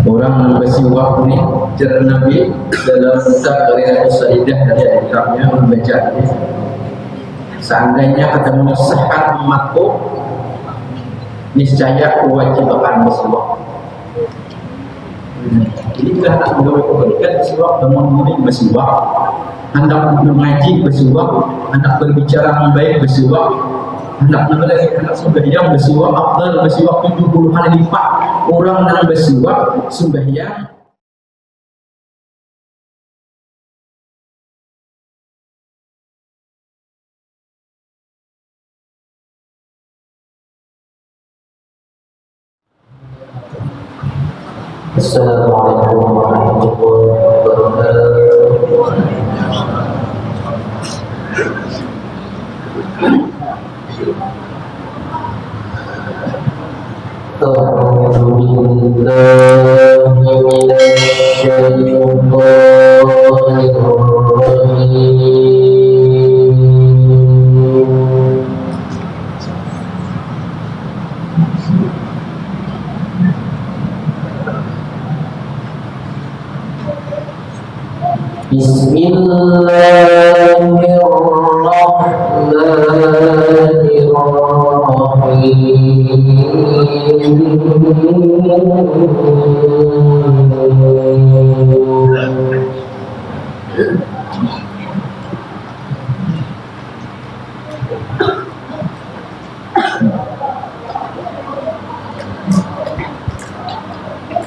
Orang bersiwak ni cara Nabi dalam kitab Riyadhus Shalihin dari kitabnya membaca hadis. Seandainya ketemu sehat umatku, niscaya wajib akan bersiwak. Jadi kita nak mengabaikan bersiwak, bangun murid bersiwak, hendak mengaji bersiwak, hendak berbicara yang baik bersiwak, hendak mengajar sembahyang bersiwak, afdal bersiwak 70 kali lipat orang yang bersiwak sembahyang. Assalamualaikum warahmatullahi wabarakatuh. A'udzu billahi minasy syaithanir rajim.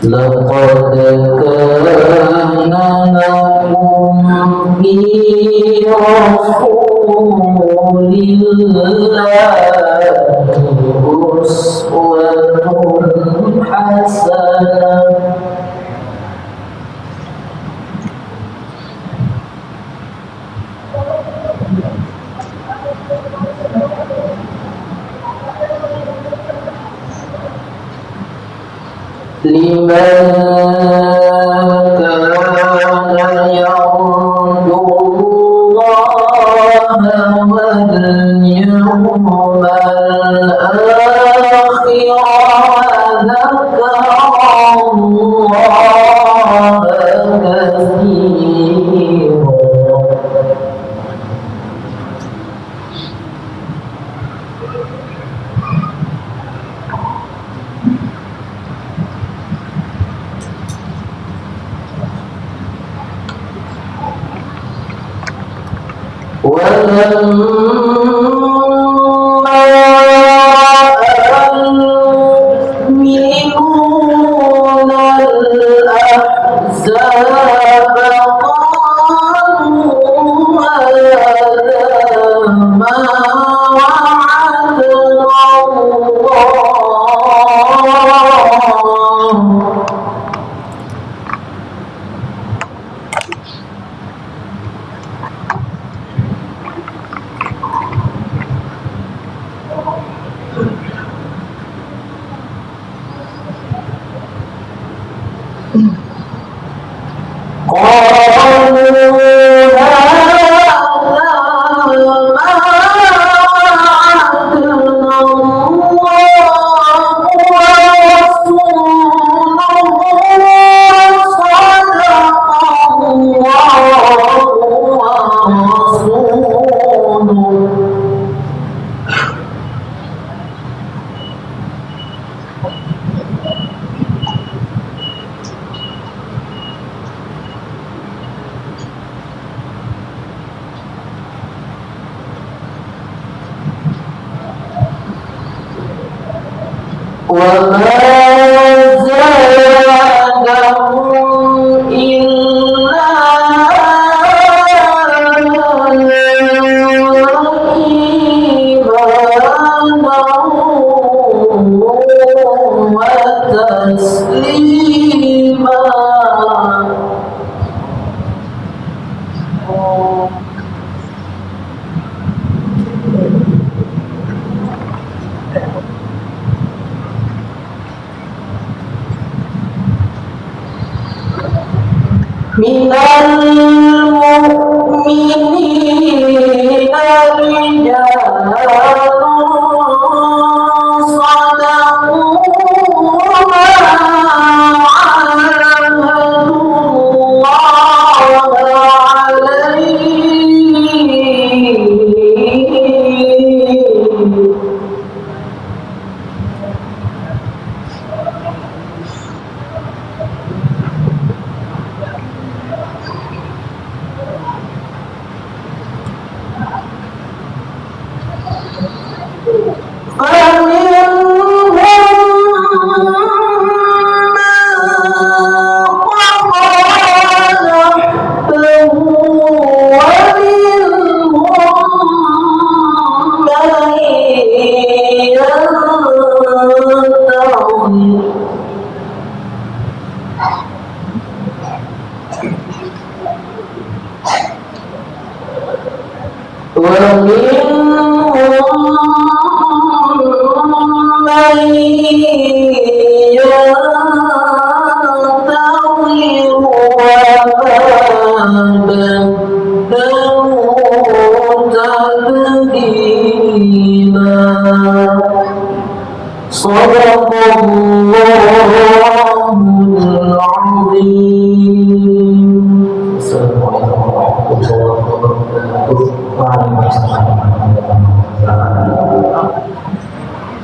Laqad kana lakum fi rasulillahi uswatun hasanah. Liman kana yarjullaha wal yawmal akhir wa dzakara Allaha katsiran. وما زادهم إلا إيمانا وتسليما. من المؤمنين رجال صدقوا ما عاهدوا الله عليه. صدق الله العظيم.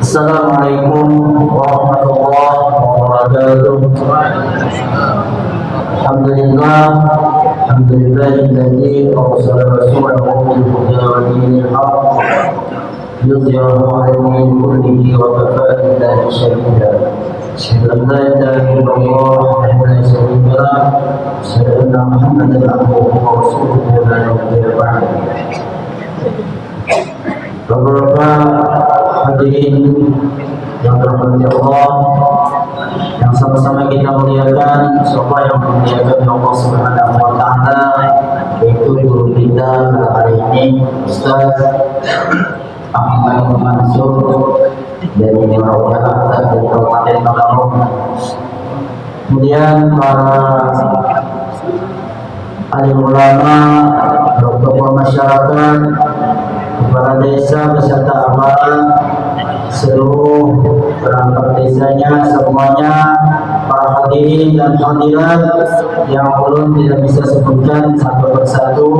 Assalamualaikum warahmatullahi wabarakatuh. Alhamdulillah, alhamdulillahilladzi arsala rasulahu bil huda wa dinil haqq yudhhirahu 'ala ad-din kullihi wa kafa billahi shahida. Asyhadu an la ilaha illallah wahdahu la syarika lah, asyhadu anna Muhammadan abduhu wa rasuluhu la nabiyya ba'dahu. Bapak-bapak hadirin yang dirahmati Allah, yang sama-sama kita muliakan, siapa yang memuliakan Allah Subhanahu wa taala, yaitu guru kita pada hari ini, Ustaz Ahmad Mansur dari Marawiyah dan Kabupaten Bangkalan. Kemudian para alim ulama, tokoh masyarakat, kepala desa beserta aparat, seluruh perangkat desanya semuanya, para hadirin dan hadirat yang belum tidak bisa sebutkan satu persatu,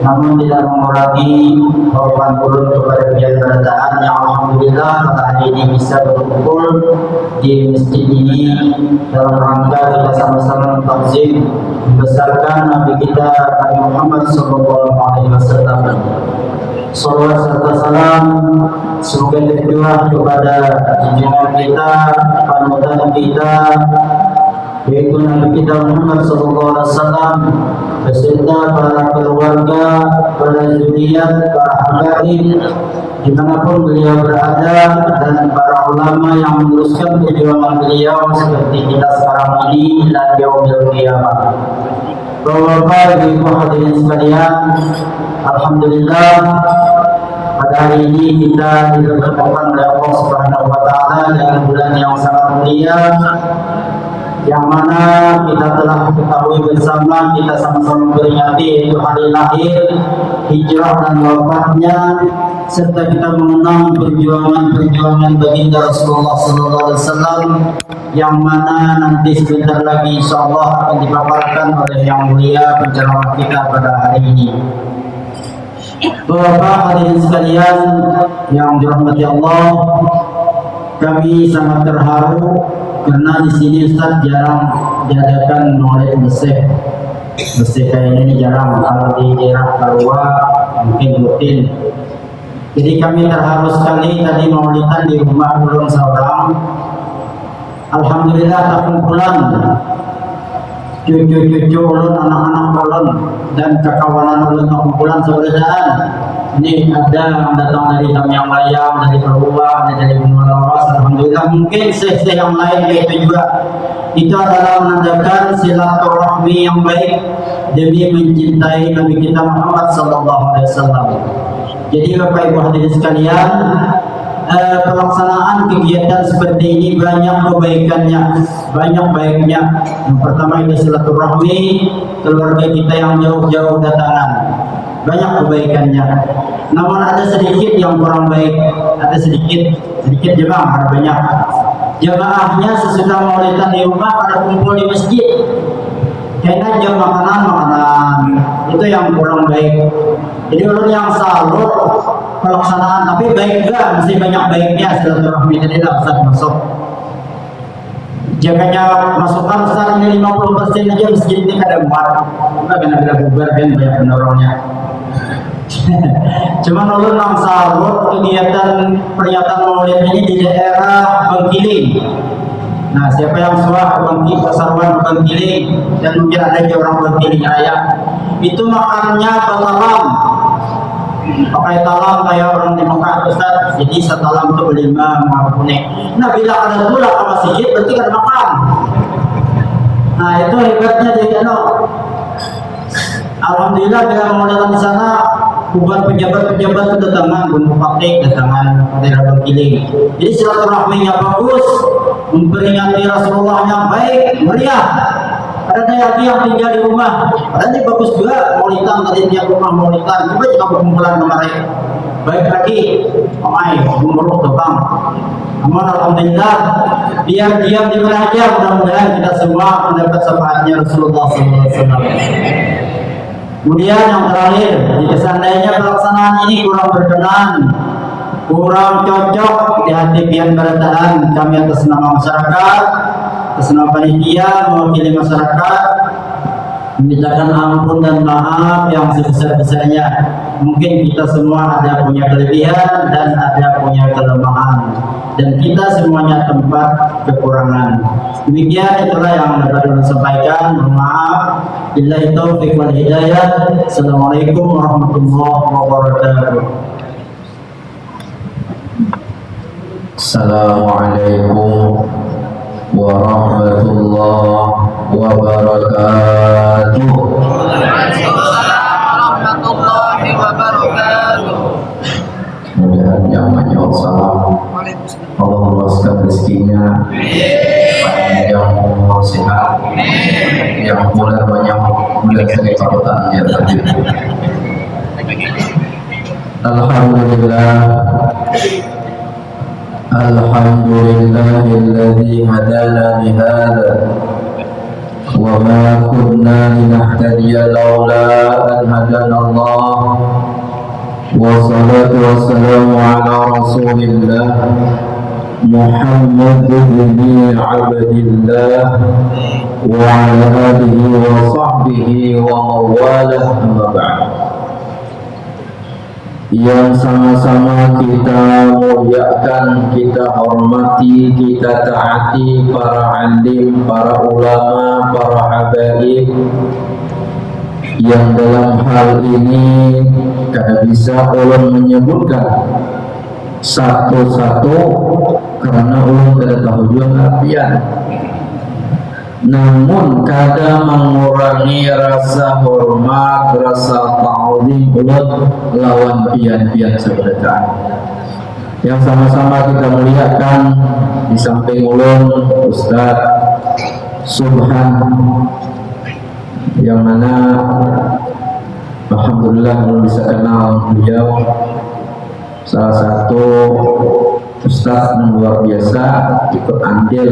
namun tidak mengurangi hormat ulun kepada keberadaan yang alhamdulillah pada hari ini bisa berkumpul di masjid ini dalam rangka kita sama-sama takzim membesarkan Nabi kita Nabi Muhammad SAW. Salawat serta salam semoga tercurah kepada junjungan kita, panutan kita, yaitu Nabi kita Muhammad SAW beserta para keluarga, para zuriat, para habaib dimanapun beliau berada, dan para ulama yang meneruskan perjuangan beliau seperti kita sekarang ini dan yaumil qiyamah. Bapak-bapak, ibu hadirin sekalian, alhamdulillah pada hari ini kita diberkahi oleh Allah Subhanahu wa taala dengan bulan yang sangat mulia, yang mana kita telah ketahui bersama, kita sama-sama memperingati, yaitu hari lahir, hijrah dan wafatnya, serta kita mengenang perjuangan baginda Rasulullah SAW, yang mana nanti sebentar lagi insyaallah akan dipaparkan oleh yang mulia penceramah kita pada hari ini. Bapak hadirin sekalian yang dirahmati Allah, kami sangat terharu karena di sini Ustaz jarang diadakan maulid Mesih. Mesih kayak ini jarang, kalau di daerah Kalua mungkin rutin. Jadi kami terharu sekali tadi maulidan di rumah ulun seorang. Alhamdulillah tak kumpulan cucu-cucu ulun, anak-anak ulun dan kekawanan ulun tak kumpulan seberdaan. Ini ada yang datang dari Tamiang Layang, dari Perua, ada dari Gunung Lawas. Alhamdulillah, mungkin seh-seh yang lain itu juga. Itu adalah menandakan silaturahmi yang baik demi mencintai Nabi kita Muhammad SAW. Jadi Bapak Ibu hadirin sekalian, pelaksanaan kegiatan seperti ini banyak kebaikannya, banyak baiknya. Yang pertama itu silaturahmi keluarga kita yang jauh-jauh datangan, banyak kebaikannya. Namun ada sedikit yang kurang baik, ada sedikit jemaah, ada banyak. Jemaahnya sesudah maulidan di rumah pada kumpul di masjid, kayaknya jam makanan itu yang kurang baik. Jadi orang yang salut pelaksanaan, tapi baik juga, mesti banyak baiknya silaturahmi tadi lah Ustaz masuk. Jangannya masukkan Ustaz ini 50% aja masjid ini kada muat. Enggak kena bubar kan banyak penorongnya. Cuman ulun yang salut kegiatan pernyataan maulid ini di daerah Bengkiling. Nah, siapa yang suah Bengkiling, Pasarwan Bengkiling, dan mungkin ada juga orang Bengkiling Raya, itu makannya talam, pakai talam kayak orang di Mekah Ustaz. Jadi setalam itu berlima kuning. Nah, bila ada tulah ke masjid berarti kan makan. Nah, itu hebatnya jadi Alhamdulillah bila maulidan di sana bukan pejabat-pejabat kedatangan, Gunung Patik datangan daerah Bengkiling. Jadi silaturahminya bagus, memperingati Rasulullahnya baik, meriah. Ada lagi yang tinggal di rumah, padahal bagus juga maulidan tadi tiap rumah maulidan. Coba juga berkumpulan kemarin, baik lagi, omai, umroh datang. Namun alhamdulillah, biar diam di mana aja, mudah-mudahan kita semua mendapat syafaatnya Rasulullah SAW. Kemudian yang terakhir, jika seandainya pelaksanaan ini kurang berkenan, kurang cocok di hati pihak kedatangan kami atas nama masyarakat, atas nama panitia mewakili masyarakat, memintakan ampun dan maaf yang sebesar-besarnya. Mungkin kita semua ada punya kelebihan dan ada punya kelemahan, dan kita semuanya tempat kekurangan. Demikian itulah yang dapat saya sampaikan. Mohon maaf. Billahi taufiq wal hidayah. Assalamualaikum warahmatullahi wabarakatuh. Assalamualaikum warahmatullahi wabarakatuh. Warahmatullahi wabarakatuh. Mudah-mudahan yang menjawab salam Allah meluaskan rezekinya, yang sehat, yang mulai banyak melihat kenikmatan ya tadi. Alhamdulillah. Alhamdulillahilladzi hadana lihada wa ma kunna linahtadiya laula an hadana Allah. Wassalatu wassalamu ala Rasulillah Muhammad bin Abdillah wa ala alihi wa sahbihi wa mawalah, amma ba'd. Yang sama-sama kita muliakan, kita hormati, kita taati para alim, para ulama, para habaib, yang dalam hal ini kada bisa ulun menyebutkan satu-satu karena ulun kada tahu juga artian. Namun kada mengurangi rasa hormat, rasa ta'zim ulun lawan pian-pian seberdaan yang sama-sama kita melihatkan. Di samping ulun Ustaz Subhan, yang mana alhamdulillah belum bisa kenal beliau, salah satu ustaz yang luar biasa, ikut andil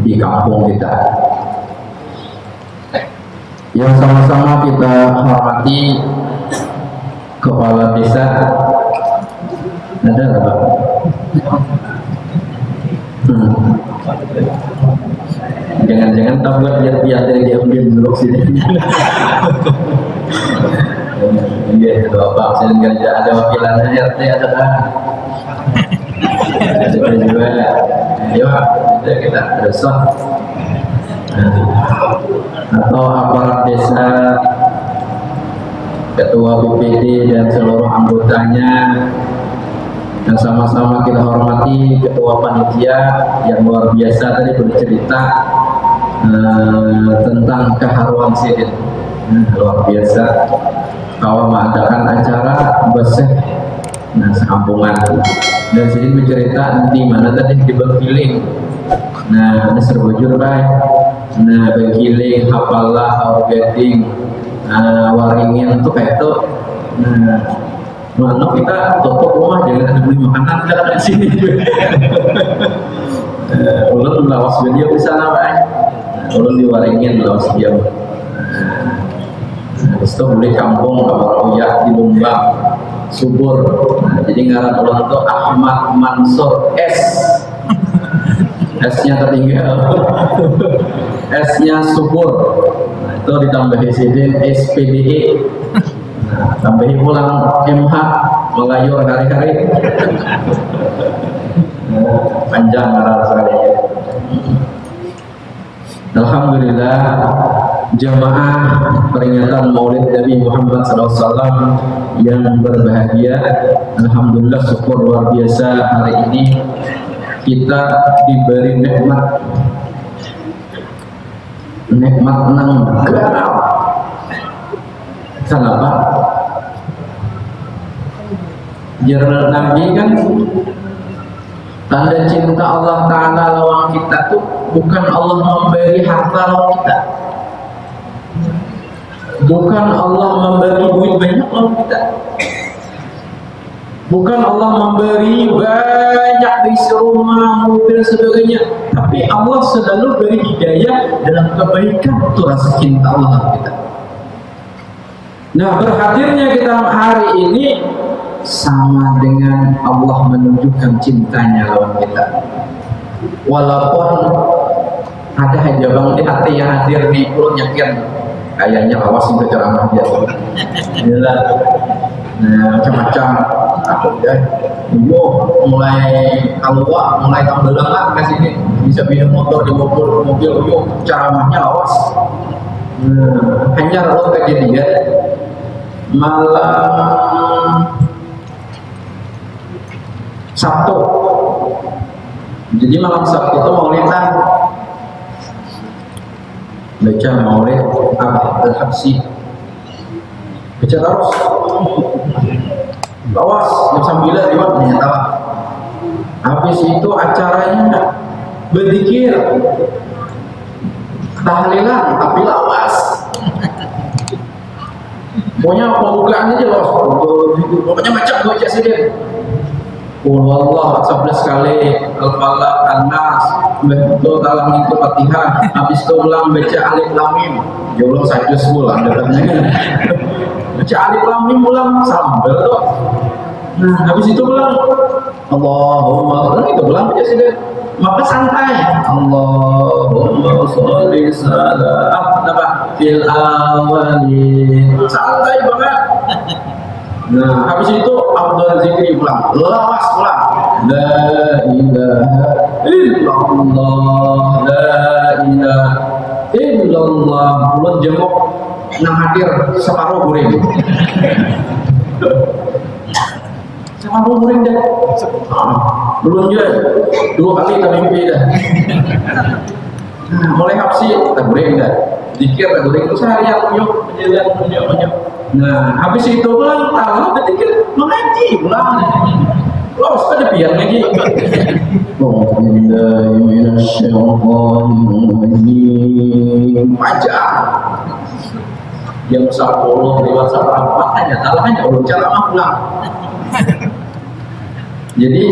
di kampung kita. Yang sama-sama kita hormati kepala desa, ada nggak Pak? Jangan-jangan tak buat lihat-lihat dari diam-diam dulu sini. Iya, ketua Bapak sehingga ada wakilannya RT ada kan? Ada juga. Ayo, kita berusaha. Atau aparat desa, ketua BPD dan seluruh anggotanya yang sama-sama kita hormati, ketua panitia yang luar biasa tadi bercerita tentang keharuan sidin, luar biasa. Kalau mengadakan acara besar, sekampungan, dan sini bercerita di mana tadi di Bengkiling. Nah, ada serbujur baik. Nah, Bengkiling, Hapalah, Aurgeting, Waringin tuh kayak itu. Nah, mana kita tutup rumah jangan ada beli makanan jangan di sini. Ulun lawas video di sana baik. Ulun di Waringin lawas dia. Habis itu beli kampung Kamarauya di Lumbang subur. Nah, jadi ngaran ulun itu Ahmad Mansur S. S-nya tertinggal. S-nya subur. Nah, itu ditambahi sidin SPDE. Nah, tambahi pulang MH melayur hari-hari. Panjang ngaran sekali. Alhamdulillah, jamaah peringatan Maulid Nabi Muhammad SAW yang berbahagia. Alhamdulillah, syukur luar biasa hari ini kita diberi nikmat nang garap. Kenapa? Jurnal Nabi kan tanda cinta Allah Ta'ala lawan kita tuh bukan Allah memberi harta lawan kita, bukan Allah memberi duit banyak lawan kita, bukan Allah memberi banyak isi rumah, mobil, sebagainya, tapi Allah selalu beri hidayah dalam kebaikan. Itu rasa cinta Allah lawan kita. Nah, berhadirnya kita hari ini sama dengan Allah menunjukkan cintanya lawan kita. Walaupun ada hajabang di hati yang hadir di pulau nyakian, kayaknya awas itu ceramah dia. Inilah, nah, macam-macam. Aku ya, mulai keluar, mulai tambelang ke sini, bisa minum motor di mobil, ceramahnya awas. Hanya lo kejadian malam Sabtu. Jadi malam Sabtu itu maulidan, baca maulid Abah Al-Habsyi, baca terus bawas jam 9 lewat ternyata. Habis itu acaranya berzikir tahlilan tapi lawas. Pokoknya pembukaan aja loh, pokoknya macam baca sidin. Allah 11 kali, Al-Falaq, An-Nas, betul dalam itu Fatihah. Habis itu ulang baca Alif Lam Mim. Ya Allah saya sebulan datangnya. Baca Alif Lam Mim ulang sambil tuh. Nah, habis itu ulang Allahumma, itu ulang baca sidin. Maka santai. Allahumma sholli salam fil awalin. Santai banget. Nah, habis itu Abdul Zikri pulang, lawas pulang. La ilaha illallah, la ilaha illallah. Belum jenguk nang hadir separuh guring. Separuh guring dah. Belum juga 2 kali tak mimpi dah. Nah, mulai hapsi tak guring dah. Dikir tak guring itu seharian punyok. Nah, habis itu pulang tahu ketika mengaji pulang. Loh, ada biar lagi. Panjang. Jam 10 lewat seperempat hanya talahnya ulun ceramah pulang. Jadi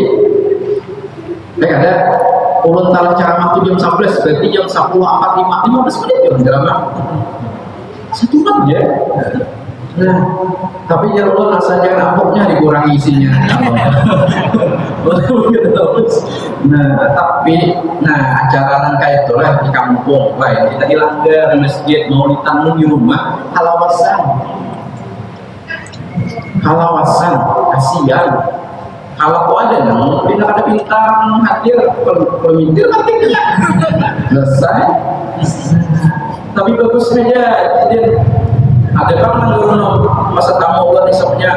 ada ulun talah ceramah itu jam 11, berarti jam 10.45 15 menit ya ceramah. 1 jam ya. Nah, tapi ya Allah rasanya amplopnya dikurangi isinya. Nah, tapi acara kayak itu lah di kampung lain kita dilanggar di masjid mau ditanam di rumah halawasan. halawasan, kasihan. Kalau kau ada nang, bila ada bintang hadir, pemintir hadirnya selesai. Tapi bagus saja. Jadi ada kan nang masa tamu Allah esoknya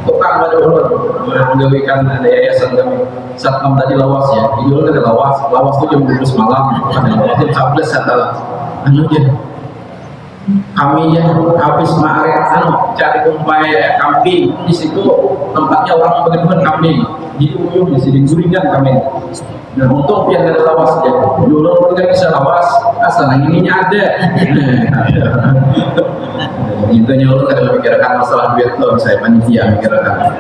tukang pada ulun menggawikan ada yayasan kami. Saat kami tadi lawas ya, di dulu ada lawas itu jam 12 malam, ada lawas jam 11 adalah anu aja. Kami ya habis ma'arif cari umpai kambing di situ tempatnya orang pegeduhan kambing di ujung di sini guringan kami. Nah untung biar ada lawas ya dulu nggak bisa lawas asal ininya ada. Itu nyuruh kada memikirkan masalah duit lo bisa panitia mikirkan.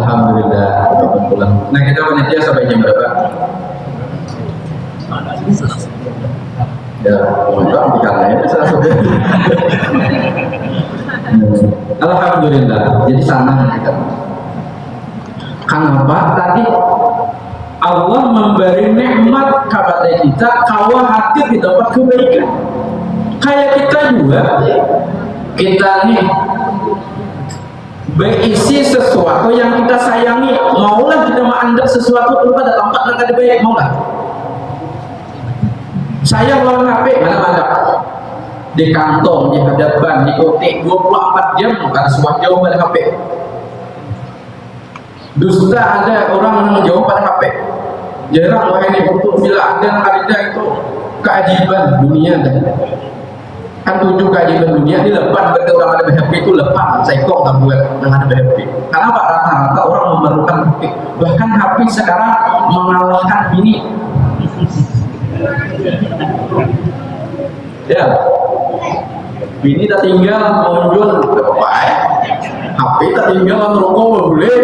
Alhamdulillah kebetulan. Nah kita panitia sampai jam berapa? Ya, untuk dikatakan salah satu. Alhamdulillah. Jadi sana kita. Kenapa tadi Allah memberi nikmat kepada kita, kawa hadir di tempat kebaikan. Kayak kita juga, kita nih berisi sesuatu yang kita sayangi. Maulah kita mengandalkan sesuatu pada tempat yang ada baik, maulah. Saya lawan HP mana-mana di kantong, di hadapan, di kotek 24 jam ada sebuah jawab pada HP. Dusta ada orang yang menjawab pada HP. Jarang orang ini untuk bila ada itu keajaiban dunia dah. Kan 7 keajaiban dunia dilepas berkata ada HP itu lepas saya kok tak buat dengan ada HP. Karena Pak rata-rata orang memerlukan HP. Bahkan HP sekarang mengalahkan bini. Ya, bini tak tinggal muncul apa ya? HP tak tinggal merokok boleh.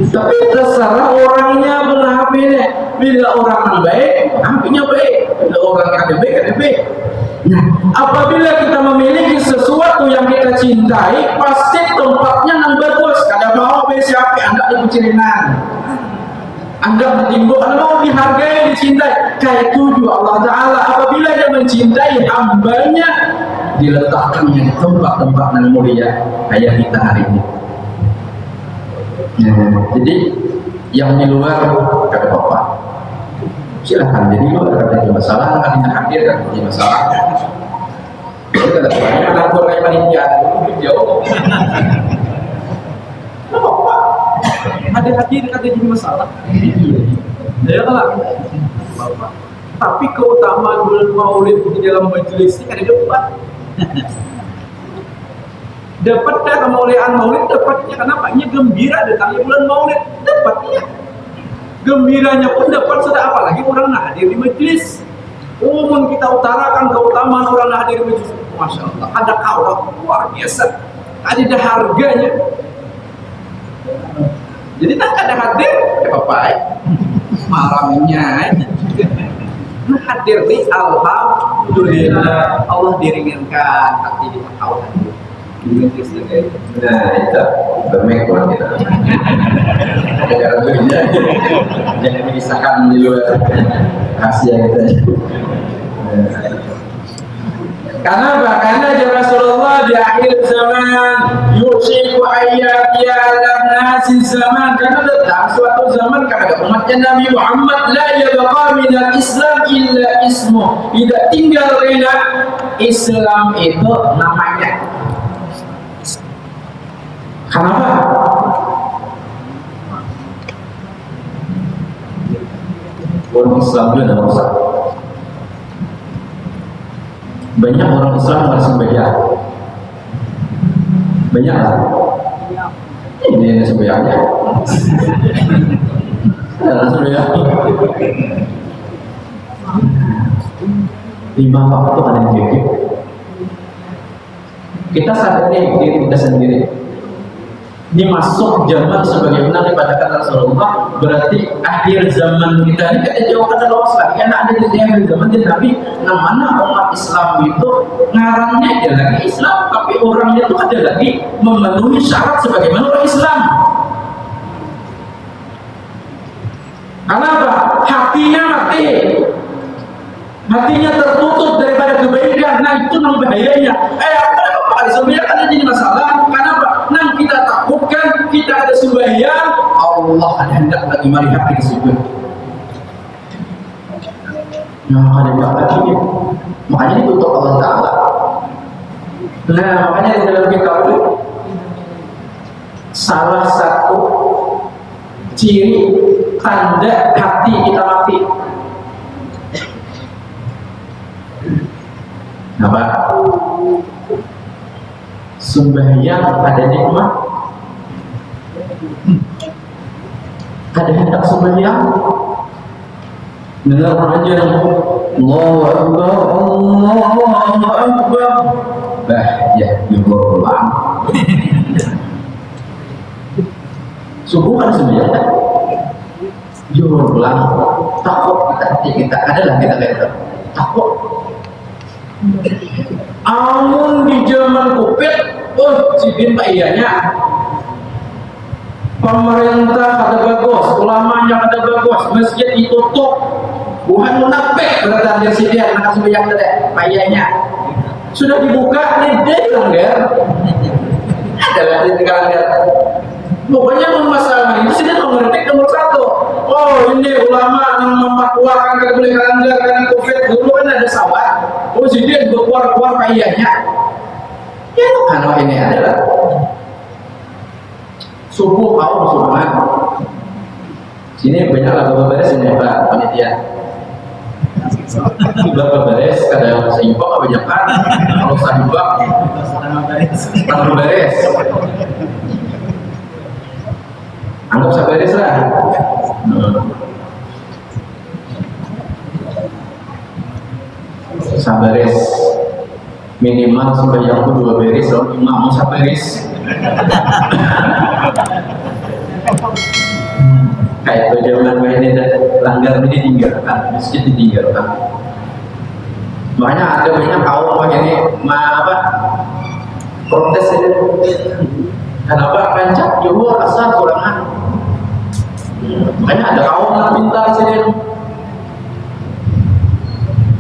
Tapi terserah orangnya punya HP nih. Bila orang baik, HP-nya baik. Bila orang ada baik. Nah, apabila kita memiliki sesuatu yang kita cintai, pasti tempatnya yang bagus. Kada mau siapa anda dikucilinan. Anda bertimbuk, Anda mau dihargai, dicintai. Kayak tujuh Allah Ta'ala apabila dia mencintai hambanya, diletakkannya di tempat-tempat yang mulia kayak kita hari ini. Jadi yang di luar kata Bapak silahkan jadi luar kata masalah, kalian hadir kan jadi masalah. Jadi kata banyak anak buah kayak panitia jauh. Ada hadir kata jadi masalah. Ya lah. Tapi keutamaan bulan Maulid di dalam majelis ini ada debat. Dapat kemuliaan Maulid dapatnya kenapa? Ini gembira datangnya bulan Maulid dapatnya. Gembiranya pun dapat sudah apalagi orang hadir di majelis. Umum kita utarakan keutamaan orang hadir di majelis. Masya Allah, ada kawat luar biasa. Ada harganya. Jadi tak ada hadir, apa malamnya hadir di alhamdulillah Allah diringankan hati kita kawat. Nah itu bermekor kita. Jangan dipisahkan di luar rahasia kita. Karena Rasulullah di akhir zaman yusiku ayyati ala nasi zaman, karena datang suatu zaman kepada umatnya Nabi Muhammad la yabqa minal Islam illa ismu, tidak tinggal rela Islam itu namanya. Kenapa? Orang Islam itu ada masalah. Banyak orang Islam harus sembahyang. Banyak lah. Ini yang sembahyangnya. Dalam sembahyang 5 waktu ada yang zikir. Kita sadari diri kita sendiri. Ini masuk zaman sebagaimana dikatakan Rasulullah, berarti akhir zaman kita ini kita jauh kada luas lagi. Karena ada di akhir zaman di Nabi, namanya umat Islam itu ngarannya ada lagi Islam, tapi orangnya itu ada lagi memenuhi syarat sebagaimana orang Islam. Karena apa? Hatinya mati, hatinya tertutup daripada kebaikan. Nah itu memang bahayanya. Apa sebenarnya kan jadi masalah? Karena apa? Nang kita takutkan kita ada sembahyang, Allah ada hendak lagi melihat di situ. Nah, ada lagi. Makanya ditutup Allah Taala. Nah, makanya di dalam kitab itu salah satu ciri tanda hati kita mati. Apa? Sembahyang ada nikmat, ada hendak sembahyang. Dengar aja Allahu Akbar, Allahu Akbar. Bah, ya, pulang. Subuh kan sembahyang kan? Juhur pulang. Takut kita adalah kita kayak takut. Amun di zaman Covid, sidin pak iyanya. Pemerintah kada bagus, ulamanya kada bagus, masjid ditutup. Bukan munafik berarti dari sini anak sembahyang tadi, pak iyanya. Sudah dibuka nih dia langgar. Adalah di langgar. Pokoknya masalah itu sudah mengerti nomor satu. Oh ini ulama yang memperkuatkan kada boleh langgar karena Covid dulu kan ada sawah. Oh jadi berkuar-kuar kayaknya. Ya karena ini adalah subuh kaum subuhan. Sini banyak lagu beres ini Pak panitia. Bapak beres kadang seimbang apa jangan kalau seimbang tanpa beres. Anggap sabaris lah. Sabaris minimal sembahyang itu 2 baris, kalau imam sabaris. Kayak itu zaman ini langgar ini ditinggalkan, masjid ditinggalkan. Makanya ada banyak kaum ini protes ini. Kenapa rancak juhur asal kurangan? Makanya ada kaum yang minta sini.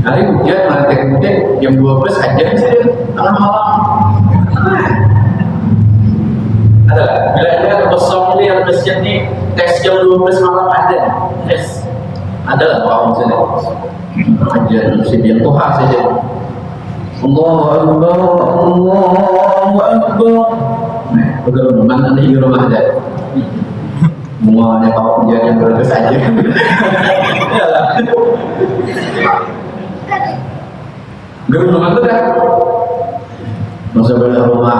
Hari hujan, nanti kemudian jam 12 aja sini tengah malam. Ada bila ada kosong ini yang masjid ini tes jam 12 malam ada tes. Adalah kaum sini. Ajar masjid yang Tuhan saja. Allahu Akbar, Allahu Akbar. Betul, mana nih di rumah ada? Semuanya kau punya yang bergerak saja. Guru rumah tu dah. Masa belah rumah,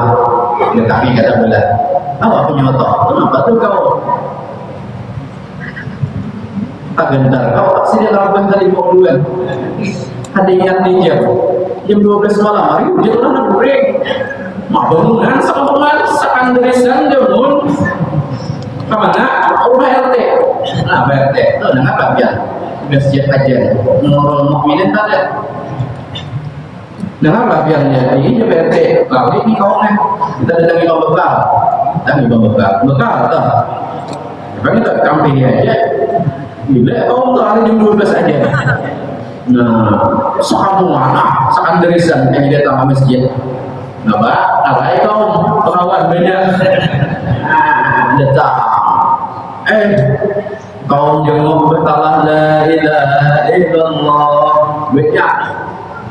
dia kaki kata belah. Awak punya motor, kenapa tu kau? Tak gentar, kau tak sini lakukan tadi bulan. Ada yang jam 12 malam hari, dia orang nak break. Bangunan sama seakan derisan jamun kemana? Rumah RT. Nah, RT itu dengan bagian masjid aja. Nurul Mukminin tadi. Dengan bagiannya ini RT. Lalu ini kaumnya kita datangi kaum bekal. Bekal tak? Bagi tak kambing aja. Bila kaum tu hari jam 12 aja. Nah, seakan derisan yang dia datang masjid. Apa? Alai kaum perawan banyak. Datang. Kaum jenguk bertalah la ilaha illallah. Banyak.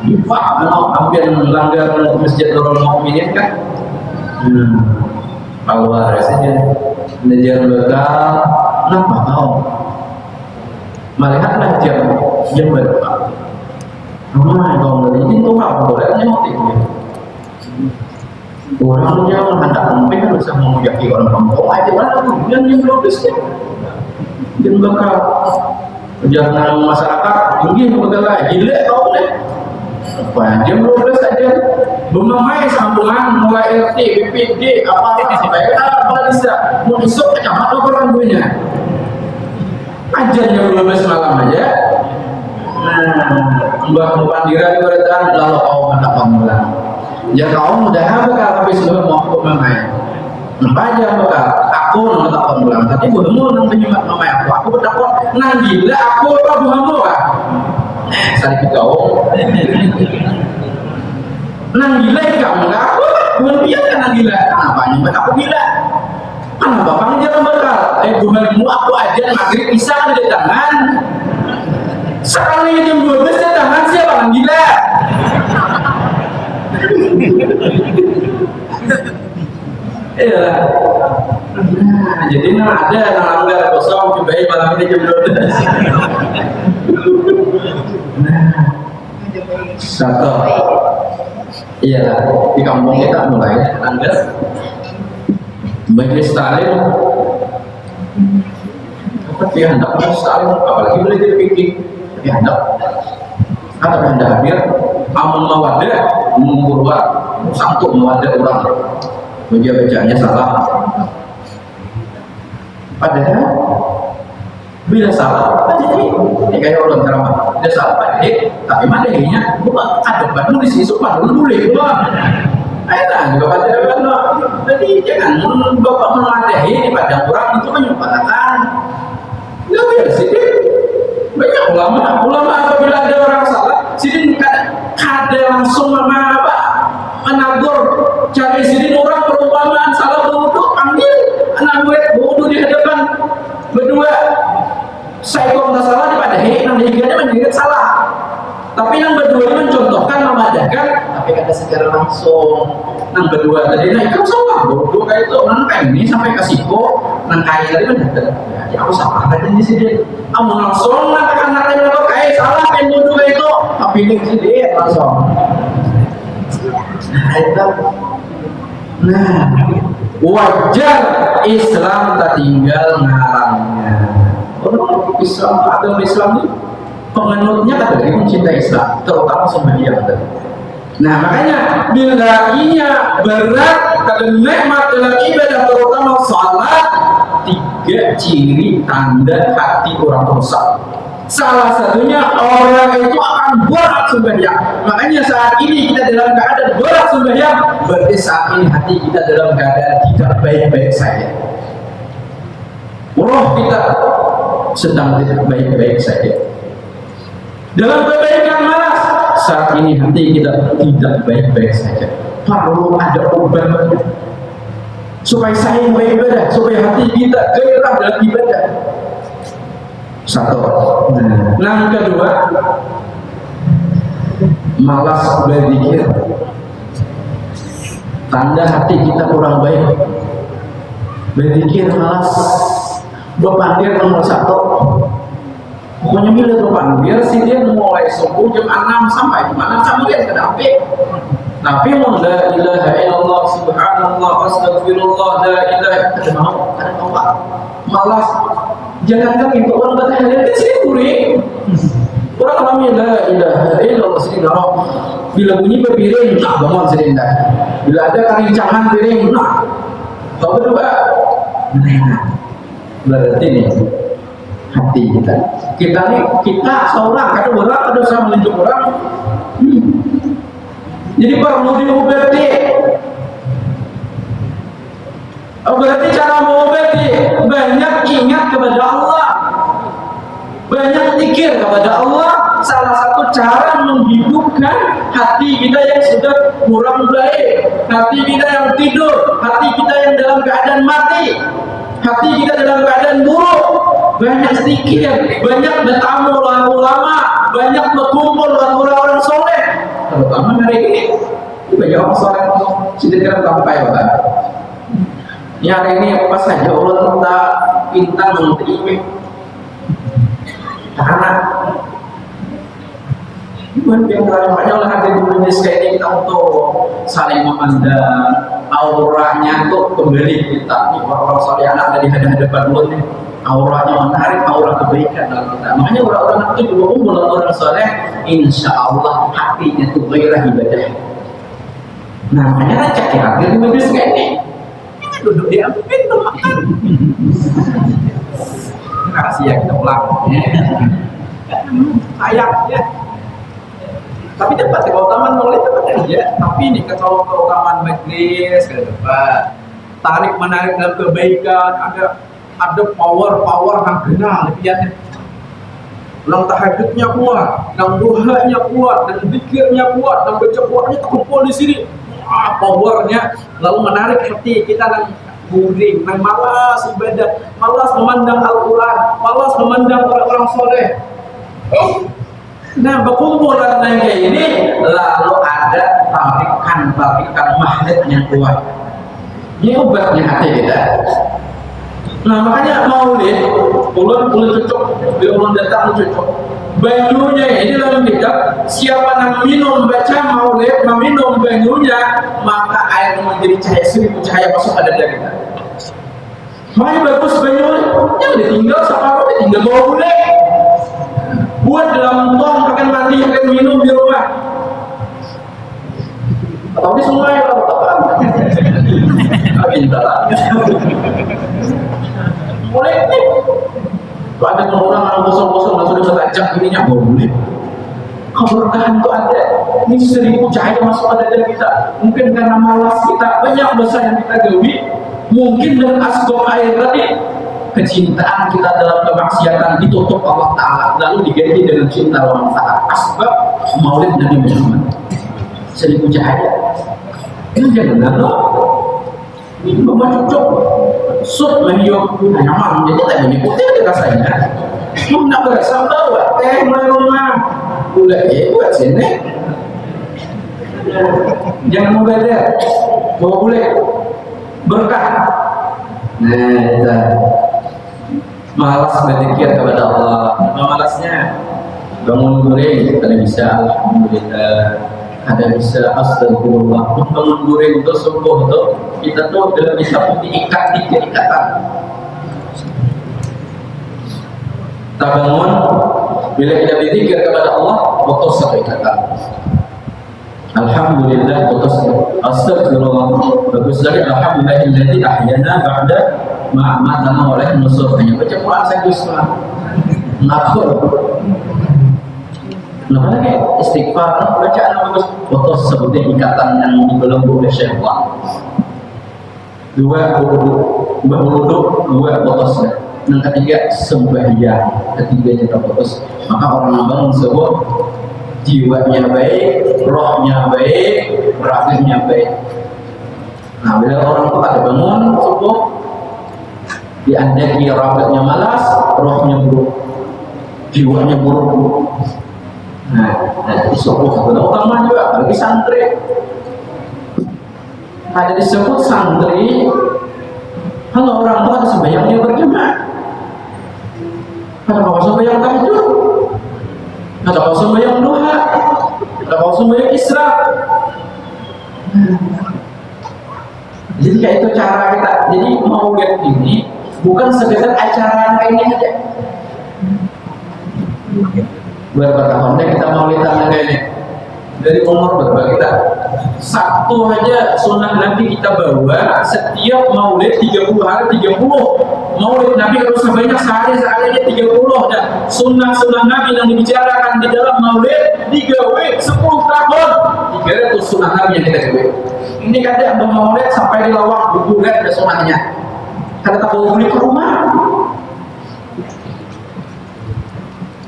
Difak hampir melanggar masjid Nurul Mukminin kan. Keluar saja. Nejar bekal. Kenapa kau? Melihatlah jam berapa. Kaum dari itu kau boleh nyotik. Orangnya hendak mungkin bisa memujaki orang kampung aja lah, kemudian yang progresnya dan bakal perjalanan masyarakat tinggi bakal gila tau deh apa jam 12 aja memahami sambungan mulai RT, BPD, apa sampai apa bisa mau isuk kecamat orang punya aja jam 12 malam aja. Mbak Mupandira diberikan lalu kau hendak pemula. Ya kaum mudah bekal tapi sudah mau aku memain. Aja bekal. Aku tak pemulang. Tapi buahmu nang penyemat memain aku berdakwah. Nang gila aku apa buahmu kan? Sari kaum. Nang gila kamu nggak aku, bukan biar kan nang gila. Kenapa nyebut aku gila? Kan bapak jangan bakal. Bukanmu aku aja maghrib bisa kan di tangan. Sekali jam 12 di tangan siapa nang gila? Iya. Nah, jadi ada langgar kosong cobain malam ini jam 12. Nah, satu. Iya, di kampung kita mulai langgar majelis taklim. Apa dia hendak majelis taklim? Apalagi belajar fikih, dia hendak atau hendak hadir amun mawadah membuat satu mawadah orang. Dia bacaannya salah. Padahal bila salah, jadi kayak orang ceramah, dia salah padahal, tapi madahnya bukan ada batu di sini supaya boleh bukan. Ayolah juga padahal, jadi jangan bapak memadahi di padang orang itu menyumpahkan. Nggak biar sih, banyak ulama apabila ada orang salah, sini kada langsung menagur cari sini orang perumpamaan salah berwudu, panggil anak murid berwudu di hadapan berdua. Saya kalau nggak salah dipadahi, yang diganya menjadi salah. Tapi yang berdua mencontohkan, memadahkan, tapi kata secara langsung. Yang berdua tadi, nah itu salah, berwudu kayak itu, nang ini sampai ke siku, nang kaya tadi benar. Ya aku salah aja di sini. Kamu langsung nang anak-anak itu kayak salah, pengen berwudu kayak itu, tapi ini sini langsung. Nah, itu. Nah, wajar Islam tak tinggal ngarangnya. Orang Islam, agama Islam ini penganutnya kata dari mencintai Islam, terutama sembahyang tadi. Nah, makanya bila ia berat kata nikmat dalam ibadah terutama salat, 3 ciri tanda hati orang rusak. Salah satunya orang itu akan berat sembahyang. Makanya saat ini kita dalam keadaan berat sembahyang, berarti saat ini hati kita dalam keadaan tidak baik-baik saja. Roh kita sedang tidak baik-baik saja. Dalam kebaikan malas, saat ini hati kita tidak baik-baik saja. Perlu ada obatnya supaya saya beribadah, supaya hati kita gairah dalam ibadah. Satu. Yang kedua, malas berzikir. Tanda hati kita kurang baik. Berzikir malas. Berpandir nomor 1. Pokoknya bila berpandir sih dia mulai subuh jam 6 sampai jam 6 sama dia kedapi. Tapi mau la ilaha illallah subhanallah astagfirullah la ilaha ada mau malas. Jangan itu orang bertanya di sini kuring. Orang alami la ilaha illallah sini naro. Bila bunyi berpiring, tak bangun sini dah. Bila ada karincangan piring, nah. Tahu kedua, berarti nih hati kita. Kita seorang kadang orang ada sama menunjuk orang. Jadi perlu diobati. Berarti cara mengobati banyak ingat kepada Allah, banyak zikir kepada Allah. Salah satu cara menghidupkan hati kita yang sudah kurang baik, hati kita yang tidur, hati kita yang dalam keadaan mati, hati kita dalam keadaan buruk. Banyak zikir, banyak bertamu ulama, banyak berkumpul dengan orang-orang soleh. Terutama hari ini banyak orang soleh sedikit sampai apa? Ya hari ini apa saja Allah tak pintar menerima anak. Bukan yang banyak lah ada di Indonesia ini kita untuk saling memandang auranya tuh kembali kita nih orang-orang soleh anak dari hadapan Allah nih auranya menarik, aura kebaikan dalam kita. Makanya orang-orang itu juga kumpul orang soleh, insya Allah hatinya tuh gairah ibadah. Nah makanya cek hadir di majelis kayak ini. Duduk di pintu makan. Kasih ya kita pulang. Sayang ya. Tapi dapat keutamaan mulai dapat aja. Tapi ini kalau keutamaan majelis ke depan, tarik menarik dalam kebaikan, ada power yang kenal lebihannya. nang tahajudnya kuat, nang duhanya kuat, dan zikirnya kuat, nang baca Qur'annya terkumpul di sini. Powernya lalu menarik hati kita nang guring, nang malas ibadah, malas memandang Al-Quran, malas memandang orang-orang soleh. Nah, berkumpulan kayak ini lalu ada tarikan magnet yang kuat. Ini obatnya hati kita. Nah, makanya maulid, ulun cocok, bila ulun datang cocok. Banyunya ini dalam kitab, siapa yang minum baca maulid, meminum banyunya, maka air menjadi cahaya seribu cahaya masuk pada diri kita. Makanya bagus banyunya, yang ditinggal separuh, ditinggal bawa boleh. Buat dalam tong, akan mandi, akan minum di rumah. Atau di sungai, atau apa? Minta lah. Boleh nih. Kalau ada orang yang kosong-kosong dan sudah bertajak ininya boleh. Keberkahan itu ada. Ini 1000 cahaya masuk pada diri kita. Mungkin karena malas kita, banyak dosa yang kita gawi. Mungkin dengan asbab air tadi, kecintaan kita dalam kemaksiatan ditutup Allah Ta'ala, lalu diganti dengan cinta Allah Ta'ala. Asbab maulid Nabi Muhammad 1000 cahaya. Ini jangan loh. Ini cocok sud meniyok nyaman, jadi tak mengikuti rasanya. Nak berasa bawa teh mulai rumah, boleh buat sini. Jangan mubazir, bawa boleh berkah. Nah, malas berzikir kepada Allah, malasnya bangun goreng, kalau bisa alhamdulillah. Ada bisa astagfirullah, bangun goreng itu subuh itu kita tuh dalam bisa putih ikat di ikatan. Kita bangun bila kita berzikir kepada Allah, putus satu ikatan. Alhamdulillah putus. Astagfirullah bagus lagi. Alhamdulillahilladzi ahyana ba'da ma amatana wa la nusur. Hanya baca Quran saja Islam. Ngakur. Nah, lagi istighfar, bacaan bagus, putus seperti ikatan yang dibelenggu oleh syaitan. Dua putus. Yang ketiga sembahyang, ketiganya terputus. Maka orang yang bangun subuh, jiwanya baik, rohnya baik, rahimnya baik. Nah, bila orang itu ada bangun subuh, diandaki rapatnya malas, rohnya buruk, jiwanya buruk. Nah, disebut utama juga bagi santri. Ada disebut santri. Kalau orang tua ada sembahyang dia berjamaah. Ada kau sembahyang tahajud, ada kau sembahyang duha, ada kau sembahyang isra. Jadi kayak itu cara kita. Jadi mau lihat ini bukan sekedar acara kayak ini aja. Berapa tahunnya kita mau lihat ini dari umur berapa kita? Sabtu aja sunnah Nabi kita bawa setiap maulid 30 hari 30 maulid Nabi harus sebanyak sehari aja 30 dan sunnah Nabi yang dibicarakan di dalam maulid digawe 10 tahun 300 sunnah Nabi yang kita gawe. Ini kadang maulid sampai di lawang buburan ada sunnahnya. Kada tak boleh ke rumah.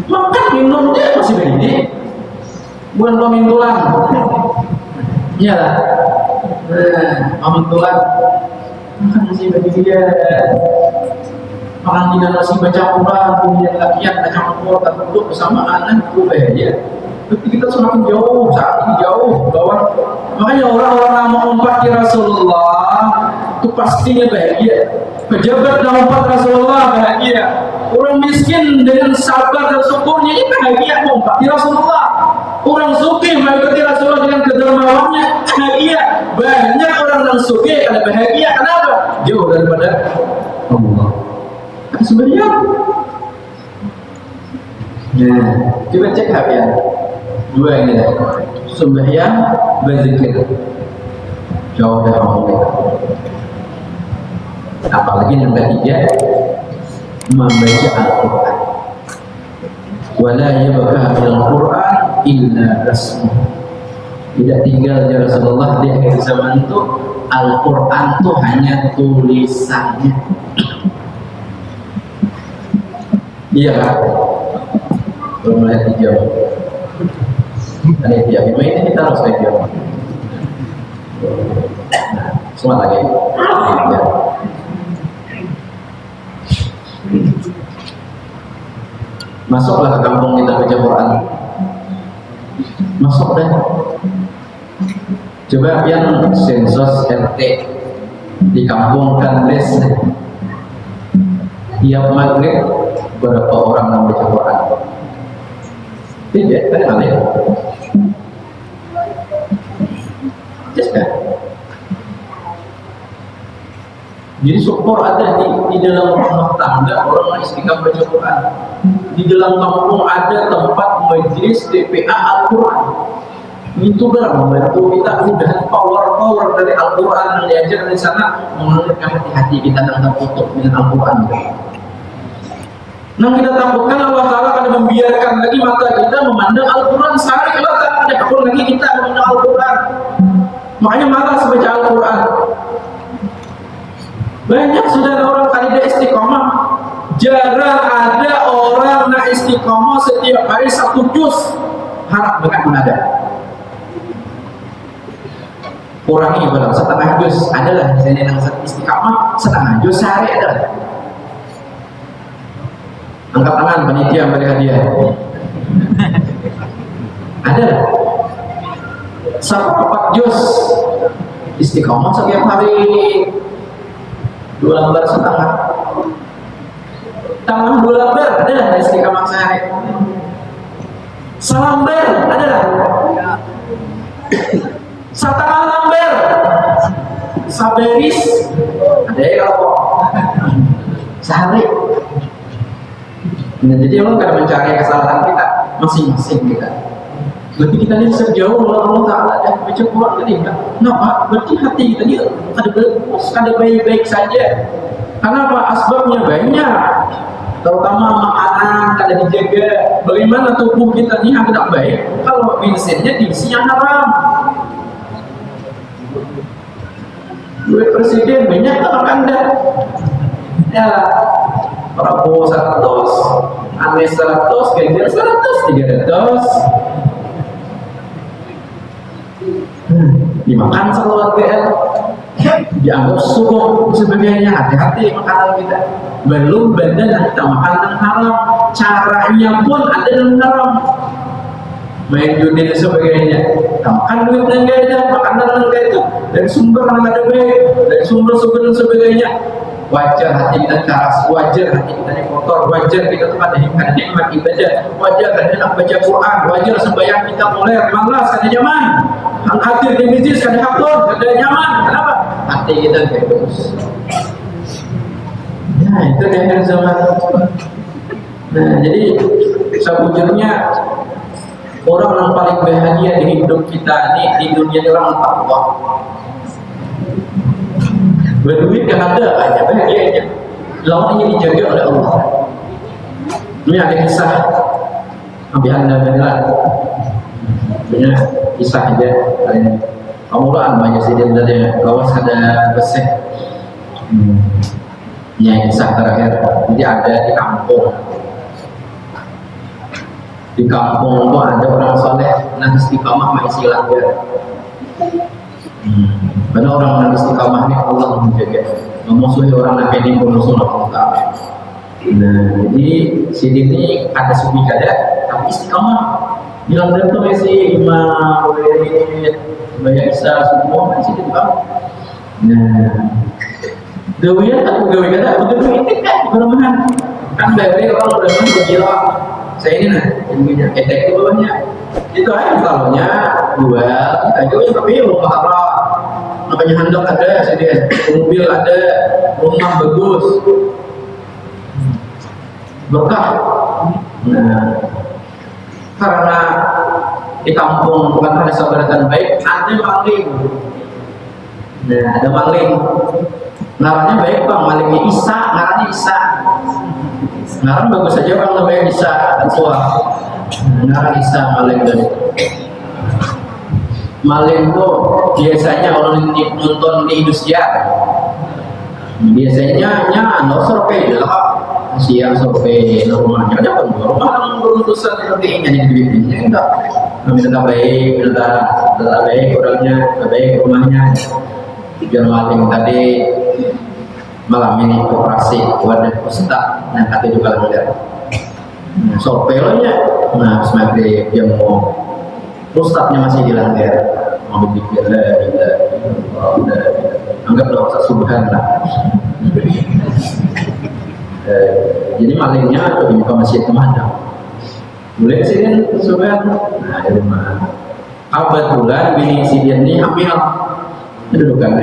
Makan minumnya masih begini, bukan pemintulan. Iya lah. Pemintulan makan masih begini ya. Makan tidak masih baca Quran, kemudian latihan baca Quran tertentu bersama anak itu ya. Tapi kita semakin jauh saat ini jauh bawah. Makanya orang-orang yang mau umpati Rasulullah itu pastinya bahagia. Pejabat yang umpati Rasulullah bahagia. Orang miskin dengan sabar dan syukurnya ini bahagia mengumpati Rasulullah. Orang sugih mengikuti Rasulullah dengan kedermawannya bahagia. Banyak orang yang sugih karena bahagia. Kenapa? Jauh daripada Allah. Sebenarnya. Nah, coba cek ya. Dua ini dah. Sembahyang, berzikir. Jauh dari Allah. Apalagi yang ketiga, membaca Al-Quran. Wala yabqa al-Quran illa rasmu. Tidak tinggal ya Rasulullah di akhir zaman itu Al-Quran itu hanya tulisannya. Iya kan? belum melihat hijau. Ini dia, ini kita harus hijau. Semua lagi. Ya. Masuklah ke kampung kita baca Quran. Masuk deh. Coba yang sensus RT di kampung kan les. Tiap maghrib berapa orang yang baca Quran? Tidak, kan ada. Kan? Jadi syukur ada di dalam rumah tangga orang istiqamah baca Quran. Di dalam kampung ada tempat majelis TPA Al-Quran. Itu benar membantu kita udah power dari Al-Quran yang diajar di sana mengalirkan hati-hati kita dan tertutup dengan Al-Quran. Nah kita takutkan Allah Ta'ala akan membiarkan lagi mata kita memandang Al-Quran sehari Allah Ta'ala ada kabur lagi kita memandang Al-Quran. Makanya malas baca Al-Quran. Banyak saudara orang kalidah istiqomah. Jarang ada orang nak istiqomah setiap hari 1 juz. Harap banget menada. Kurangi berapa? Setengah juz. Adalah misalnya yang istiqomah setengah juz sehari ada. Angkat tangan panitia beri hadiah. Ada. 4 juz istiqomah setiap hari 2 lembar setengah. Tambah 2 lembar adalah istiqomah sehari. Selembar adalah. Setengah lembar. Saberis ada ya kalau sehari. Nah, jadi Allah akan mencari kesalahan kita masing-masing kita. Berarti kita ini sejauh Allah Ta'ala dan baca Quran tadi enggak? Kenapa? Berarti hati kita ini ada bagus, ada baik-baik saja. Kenapa? Asbabnya banyak. Terutama makanan ada dijaga. Bagaimana tubuh kita ini agak baik kalau bensinnya diisi yang haram. Duit presiden banyak tak Anda? Ya, Prabowo 100, Anies 100, Ganjar 100, 300. Dimakan salawat PL, dianggap subuh sebagainya. Hati-hati makanan kita. Belum badan yang kita makan yang haram, caranya pun ada yang haram. Main judi dan sebagainya. Kita makan duit yang gak ada, makanan yang gak itu dari sumber yang ada baik, dari sumber-sumber dan sebagainya. Wajar hati kita keras, wajar hati kita yang kotor, wajar kita tuh ada nikmat ibadah, wajar ada nak baca Quran, wajar sembahyang kita mulai malas kada nyaman, ang hadir di masjid kada hatur, kada nyaman. Kenapa? Hati kita kayak bagus. Nah itu di akhir zaman. Nah jadi sebujurnya orang yang paling bahagia di hidup kita ini di dunia ini orang takwa. Berduit kan ada aja bahagianya. Lawannya dijaga oleh Allah. Ini ada kisah Nabi Anda benar. Punya kisah aja. Kamulaan banyak sih dia dari lawas ada besek. Ini kisah terakhir. Jadi ada di kampung. Di kampung itu ada orang soleh, nah istiqamah masih silat ya. Karena orang yang istiqamah ini Allah menjaga, memusuhi orang yang ini musuh Allah Ta'ala. Nah, jadi sini ini ada sufi kada, tapi istiqamah. Bilang dia tuh masih imam, banyak isa semua masih di bawah. Nah, gawian atau gawi kada, betul itu kan perumahan. Kan dari orang udah bergila. Saya ini nah, ilmunya ketek itu banyak. Itu aja misalnya jual, kita jual tapi rumah haram. Makanya handok ada, jadi mobil ada, rumah bagus, berkah. Nah, karena di kampung bukan ada sabaratan baik, ada maling. Nah, ada maling. Ngarannya baik bang, malingnya Isa, ngarannya Isa. Ngaran bagus saja bang, namanya Isa dan tua. Ngaran Isa maling dari. Maling itu biasanya kalau nonton di Indosiar, biasanya nosor kayak lah, siang sore rumahnya aja kan rumah berurusan seperti ini yang dibimbingnya enggak kami tetap baik orangnya baik rumahnya tujuan maling tadi malam ini operasi wadah ustaz yang hati juga enggak sopelnya nah semakin yang mau ustaznya masih dilanggar mau dipikir anggaplah ustaz subhan lah. Jadi malingnya atau di muka masjid kemana? Mulai sini sudah, nah di rumah. Kebetulan bini si dia ini hamil, dudukan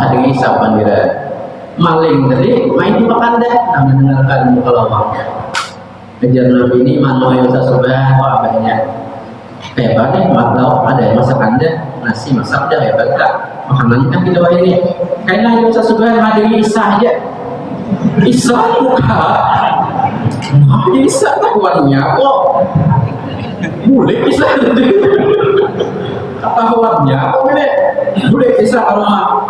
hari isapan dia maling tadi main di makan deh, kami dengarkan kelawang. Kejar nabi ini mana yang bisa sudah abahnya. Hebat nih, matau ada yang masak anda, nasi masak dah hebat tak? Makanan kan kita ini, kayaknya yang bisa sudah hari isa aja. Isa muka Isa tahuannya kok boleh Isa tahuannya kok boleh Isa kalau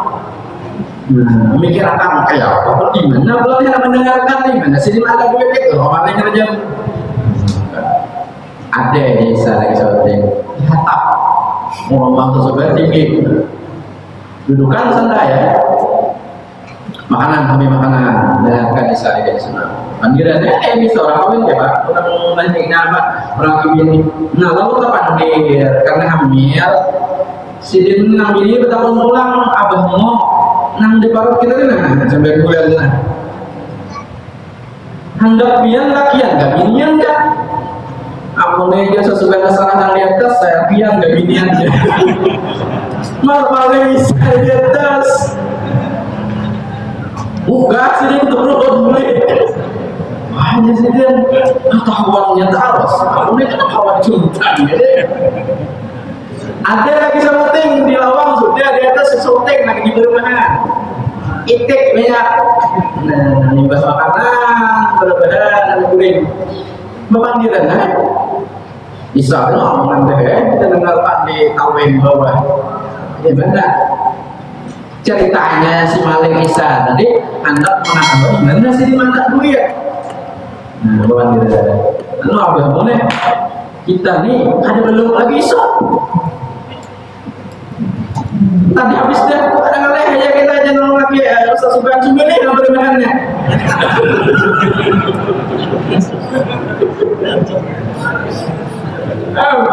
mikir akan kayak apa gimana belum yang mendengarkan nih mana sini ada gue gitu orang yang kerja ada di Isa lagi seperti hatap ngomong sesuatu tinggi dudukan santai ya makanan kami makanan dengarkan Isa di sana panggilannya bisa orang kawin ya pak orang banyak nama orang ini nah lalu apa panggil karena hamil si din nang ini bertahun pulang abah mau nang di parut kita kan sampai bulan lah hendak pian lakian gak binian gak aku nih sesuai kesalahan yang di atas saya pian gak binian aja malah bisa di atas buka sini turun mulai hanya sih dia tahuannya terus aku ini kan kawan juntan gitu ada lagi syuting di lawang sudah di atas syuting lagi di perumahan itik banyak nah nibas makanan berbahan dan kuning pemanggilan bisa ngomong deh kita dengarkan di taweng bawah ya benar ceritanya si maling Isa tadi hendak mengatakan gimana sih di mata dulu ya nah kawan kita lalu abah boleh kita nih ada belum lagi Isa tadi habis deh kadang-kadang aja kita aja nolong lagi Ustaz Subhan Sumbi nih yang bermainnya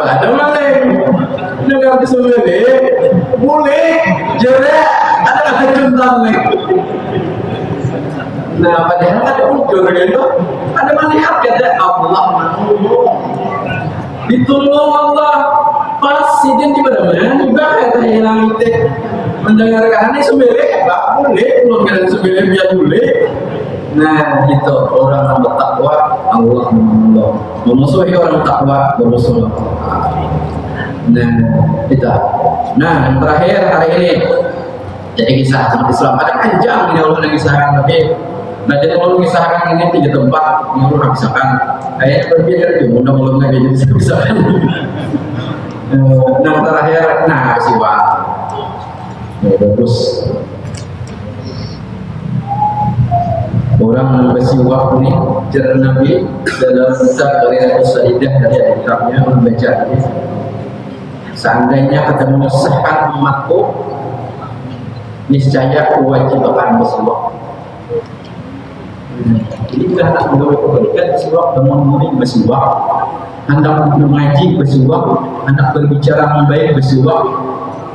ada maling dengar disebut boleh jadi ada centang nih nah padahal ada ujur gitu ada melihat kata Allah ditolong Allah pas sidin di mana juga kata hilang itu mendengarkan ini sebenarnya enggak boleh belum kalian sebenarnya biar boleh nah itu orang yang bertakwa Allah memusuhi orang takwa bermusuh nah itu nah yang terakhir hari ini jadi kisah umat Islam ada panjang ini Allah mengisahkan tapi nah jadi kalau mengisahkan ini 3 tempat yang Allah mengisahkan kayaknya berpikir ya mudah-mudahan lagi jadi bisa-bisaan nah terakhir nah siwa ya bagus orang bersiwak ini jalan Nabi dalam kitab Riyadhus Shalihin dari kitabnya membaca ini seandainya ketemu sehat umatku niscaya wajib akan bersiwak jadi kita hendak mengabaikan bersiwak dengan murid bersiwak hendak mengaji bersiwak hendak berbicara yang baik bersiwak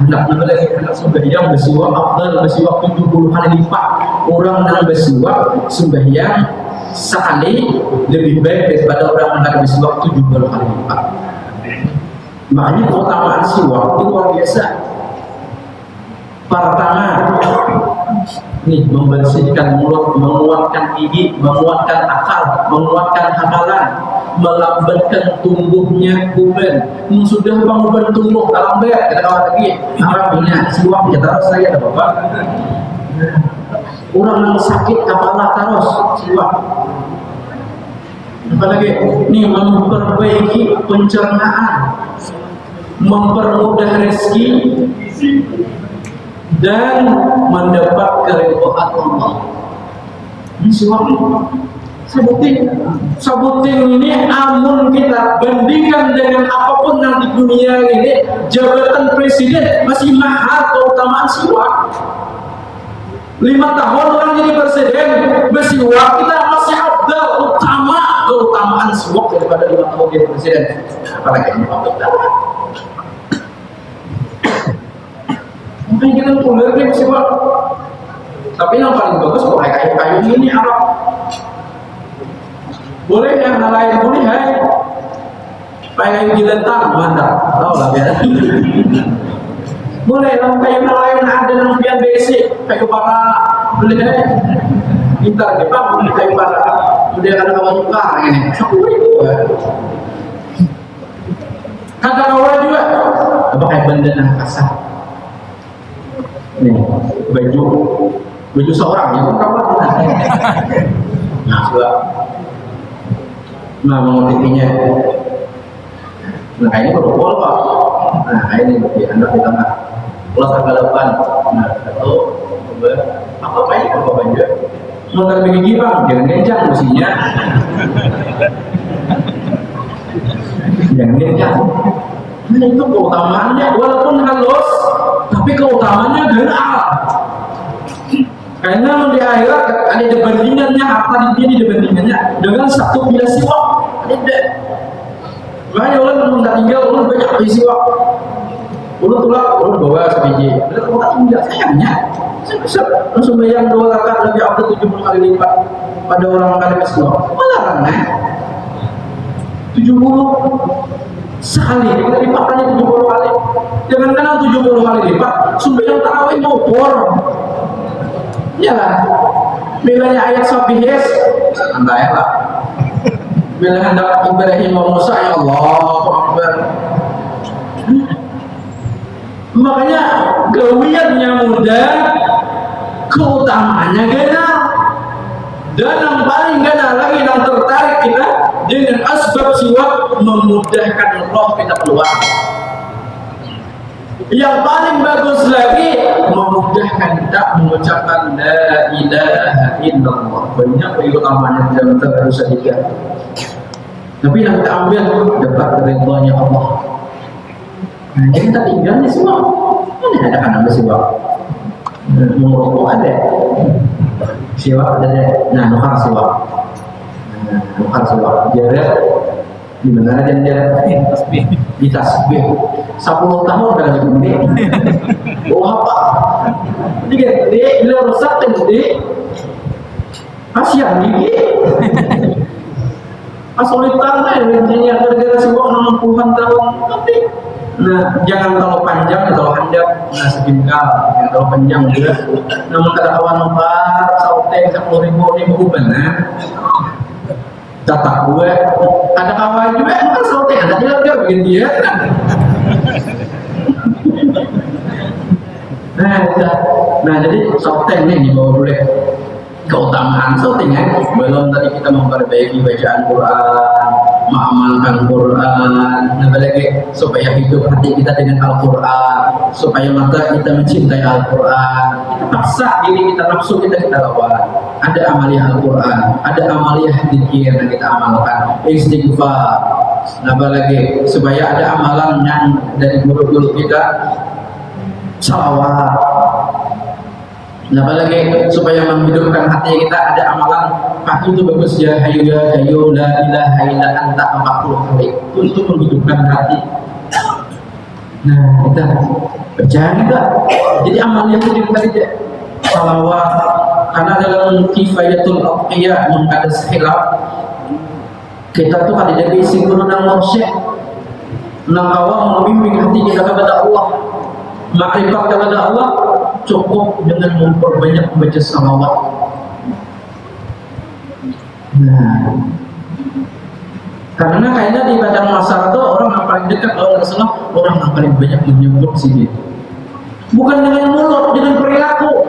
hendak mengenai hendak sembahyang bersiwak afdal bersiwak 70 kali lipat orang yang bersiwak sembahyang sekali lebih baik daripada orang yang bersiwak 70 kali lipat makanya keutamaan siwak itu luar biasa pertama nih membersihkan mulut menguatkan gigi menguatkan akal menguatkan hafalan melambatkan tumbuhnya kuben sudah penguben tumbuh dalam berat kita kawan lagi Arabnya siwak ya terus saya ada bapak orang yang sakit kepala terus siwak apalagi ini memperbaiki pencernaan mempermudah rezeki dan mendapat keridhaan Allah Ini siwak sabuting ini amun kita bandingkan dengan apapun yang di dunia ini, jabatan presiden masih mahal keutamaan siwak. 5 tahun orang jadi presiden bersiwak, kita masih afdal utama keutamaan siwak daripada 5 tahun jadi presiden. Apalagi ini afdal. Mungkin kita puler nih siwak. Tapi yang paling bagus pakai kayu ini Arab. Boleh yang lain boleh, hai. Pakai kayu jelentang, mantap. Tahu lah biar. Boleh yang kayu lain ada yang biar basic, kayu para boleh deh. Pintar deh Pak, boleh kayu para. Udah ada kawan juga ini. Kata kawan juga, pakai bandana kasar. Nih, baju seorang ya, kawan. Nah, coba. Nah, motifnya. Nah, ini protokol Pak. Nah, ini bagi Anda di tengah. Plus agak depan. Nah, satu, dua, apa ini? Apa baju? Mau gigi Bang, jangan kencang musinya. Jangan kencang. Nah, itu keutamaannya, walaupun halus, tapi keutamaannya general. Karena di akhirat ada dibandingannya, harta di dibandingannya dengan satu bila siwak. Ada. Makanya orang tidak tinggal, orang banyak beli siwak. Orang tulak, orang bawa sebiji. Orang tak tinggal, sayangnya. Langsung bayang 2 rakaat lebih abad 70 kali lipat pada orang kali siwak. Malah kan? 70 sekali, kita lipatkannya 70 kali. Jangan kenal 70 kali lipat, sembahyang tarawih mau bor. Ya lah, bilanya ayat Sabihis, andai lah. Bila hendak Ibrahim wa Musa, ya Allahu Akbar. Makanya gawiannya mudah, keutamaannya genal. Dan yang paling genal lagi yang tertarik kita dengan asbab siwak memudahkan roh kita keluar. Yang paling bagus lagi memudahkan kita mengucapkan la ilaha illallah. Banyak keutamaannya dalam terus saja. Tapi yang kita ambil dapat ridhonya Allah. Nah, jadi kita tinggalnya semua. Mana ada kan ambil siwak? Merokok ada. Siwak ada. Nah, nukar siwak. Nukar siwak. Jarak di mana dan jarak di tasbih 10 tahun udah lebih gede. Oh apa? Jadi gede, bila rusak dan gede, kasihan gigi. Kesulitan lah intinya gara-gara siwak 60-an tahun. Tapi, nah jangan terlalu panjang, terlalu handap. Nah sejengkal, jangan terlalu panjang juga. Namun kata kawan nukar, sauteng 10.000 ini berubah. Catat gue, ada kawan juga kan sauteng, ada dia bikin dia. Nah jadi sauteng nih dibawa boleh keutamaan sautengnya. Belum tadi kita memperbaiki bacaan Quran, mengamalkan Quran, nah lagi supaya hidup hati kita dengan Al-Quran, supaya mata kita mencintai Al-Quran. Kita paksa diri kita, nafsu kita lawan. Ada amaliyah Al-Quran, ada amaliyah zikir yang kita amalkan, istighfar. Nah lagi supaya ada amalan yang dari guru-guru kita, salawat. Nah lagi supaya menghidupkan hati kita, ada amalan pagi itu bagus ya, hayu ya hayu la ilaha illa anta 40 kali untuk menghidupkan hati. Nah kita percaya juga. Jadi amalnya itu tadi salawat, karena dalam kifayatul aqiyah mengkadas khilaf kita tuh ada jadi isi guru dan mursyid nang awal membimbing hati kita kepada Allah, makrifat kepada Allah cukup dengan memperbanyak membaca salawat. Nah, karena kayaknya di padang masar itu orang yang paling dekat dengan Rasulullah, orang yang paling banyak menyebut sini. Bukan dengan mulut, dengan perilaku.